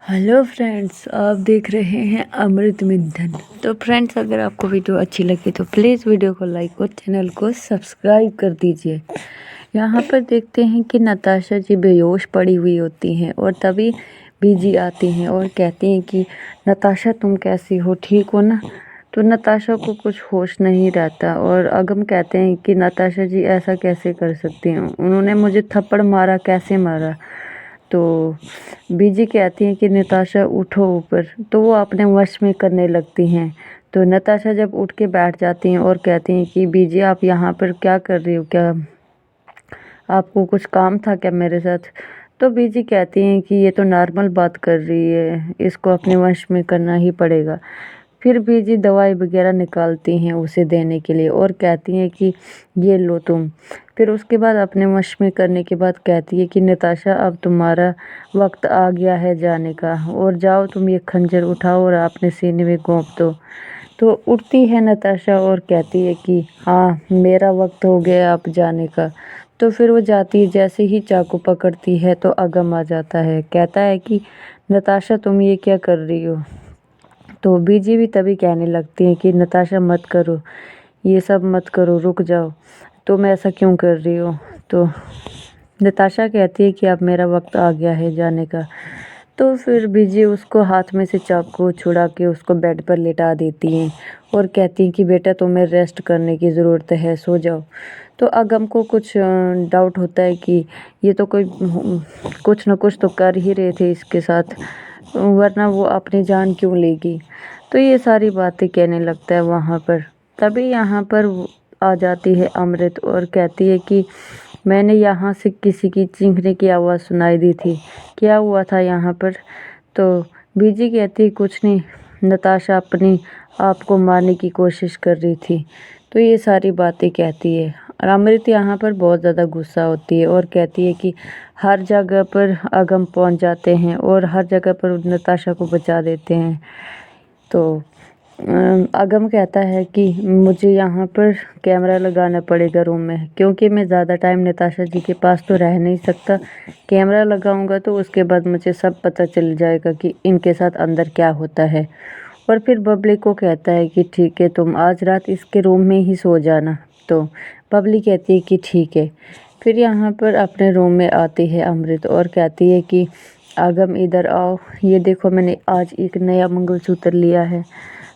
Hello friends, आप देख रहे हैं अमृत मिंथन। तो फ्रेंड्स, अगर आपको वीडियो अच्छी लगे तो प्लीज़ वीडियो को लाइक और चैनल को सब्सक्राइब कर दीजिए। यहाँ पर देखते हैं कि नताशा जी बेहोश पड़ी हुई होती हैं और तभी बीजी आती हैं और कहती हैं कि नताशा तुम कैसी हो, ठीक हो ना। तो नताशा को कुछ होश नहीं रहता और अगम कहते हैं कि नताशा जी ऐसा कैसे कर सकती हैं, उन्होंने मुझे थप्पड़ मारा, कैसे मारा। तो बीजी कहती हैं कि नताशा उठो ऊपर, तो वो अपने वश में करने लगती हैं। तो नताशा जब उठ के बैठ जाती हैं और कहती हैं कि बीजी आप यहाँ पर क्या कर रही हो, क्या आपको कुछ काम था क्या मेरे साथ। तो बीजी कहती हैं कि ये तो नॉर्मल बात कर रही है, इसको अपने वश में करना ही पड़ेगा। फिर बीजी दवाई वगैरह निकालती हैं उसे देने के लिए और कहती हैं कि ये लो तुम। फिर उसके बाद अपने वश में करने के बाद कहती है कि नताशा अब तुम्हारा वक्त आ गया है जाने का, और जाओ तुम ये खंजर उठाओ और अपने सीने में घोंप दो। तो उठती है नताशा और कहती है कि हाँ मेरा वक्त हो गया अब जाने का। तो फिर वो जाती है, जैसे ही चाकू पकड़ती है तो अगम आ जाता है, कहता है कि नताशा तुम ये क्या कर रही हो। तो बीजी भी तभी कहने लगती है कि नताशा मत करो, ये सब मत करो, रुक जाओ, तुम ऐसा क्यों कर रही हो। तो नताशा कहती है कि अब मेरा वक्त आ गया है जाने का। तो फिर बीजी उसको हाथ में से चाकू छुड़ा के उसको बेड पर लेटा देती हैं और कहती हैं कि बेटा तुम्हें रेस्ट करने की ज़रूरत है, सो जाओ। तो अगम को कुछ डाउट होता है कि ये तो कोई कुछ न कुछ तो कर ही रहे थे इसके साथ, वरना वो अपनी जान क्यों लेगी। तो ये सारी बातें कहने लगता है वहाँ पर। तभी यहाँ पर आ जाती है अमृत और कहती है कि मैंने यहाँ से किसी की चीखने की आवाज़ सुनाई दी थी, क्या हुआ था यहाँ पर। तो बीजी कहती है कुछ नहीं, नताशा अपनी आप को मारने की कोशिश कर रही थी। तो ये सारी बातें कहती है और अमृत यहाँ पर बहुत ज़्यादा गुस्सा होती है और कहती है कि हर जगह पर अगम पहुँच जाते हैं और हर जगह पर नताशा को बचा देते हैं। तो अगम कहता है कि मुझे यहाँ पर कैमरा लगाना पड़ेगा रूम में, क्योंकि मैं ज़्यादा टाइम नताशा जी के पास तो रह नहीं सकता। कैमरा लगाऊंगा तो उसके बाद मुझे सब पता चल जाएगा कि इनके साथ अंदर क्या होता है। और फिर बबली को कहता है कि ठीक है, तुम आज रात इसके रूम में ही सो जाना। तो बबली कहती है कि ठीक है। फिर यहाँ पर अपने रूम में आती है अमृत और कहती है कि अगम इधर आओ, ये देखो मैंने आज एक नया मंगलसूत्र लिया है,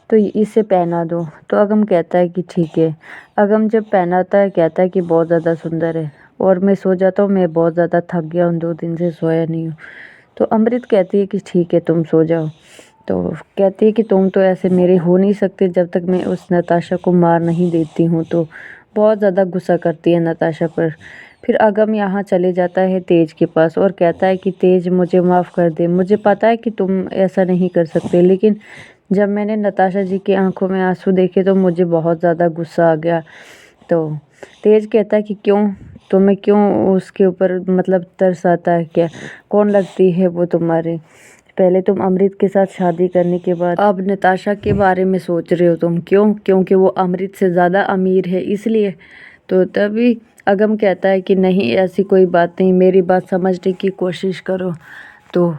तो इसे पहना दो। तो अगम कहता है कि ठीक है। अगम जब पहनाता है कहता है कि बहुत ज़्यादा सुंदर है, और मैं सो जाता हूँ, मैं बहुत ज़्यादा थक गया हूँ, 2 दिन से सोया नहीं हूँ। तो अमृत कहती है कि ठीक है तुम सो जाओ। तो कहती है कि तुम तो ऐसे मेरे हो नहीं सकते जब तक मैं उस नताशा को मार नहीं देती हूँ। तो बहुत ज़्यादा गुस्सा करती है नताशा पर। फिर अगम यहाँ चले जाता है तेज के पास और कहता है कि तेज मुझे माफ़ कर दे, मुझे पता है कि तुम ऐसा नहीं कर सकते, लेकिन जब मैंने नताशा जी की आंखों में आंसू देखे तो मुझे बहुत ज़्यादा गुस्सा आ गया। तो तेज कहता है कि क्यों, तुम्हें क्यों उसके ऊपर मतलब तरस आता है क्या, कौन लगती है वो तुम्हारी। पहले तुम अमृत के साथ शादी करने के बाद अब नताशा के बारे में सोच रहे हो तुम, क्यों, क्योंकि वो अमृत से ज़्यादा अमीर है इसलिए। तो तभी अगम कहता है कि नहीं ऐसी कोई बात नहीं, मेरी बात समझने की कोशिश करो। तो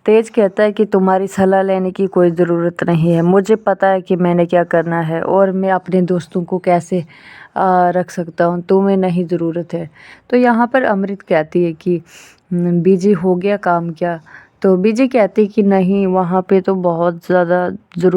तेज कहता है कि तुम्हारी सलाह लेने की कोई ज़रूरत नहीं है, मुझे पता है कि मैंने क्या करना है और मैं अपने दोस्तों को कैसे रख सकता हूँ, तुम्हें नहीं ज़रूरत है। तो यहाँ पर अमृत कहती है कि बीजी हो गया काम क्या। तो बीजी कहती है कि नहीं, वहाँ पे तो बहुत ज़्यादा ज़रूर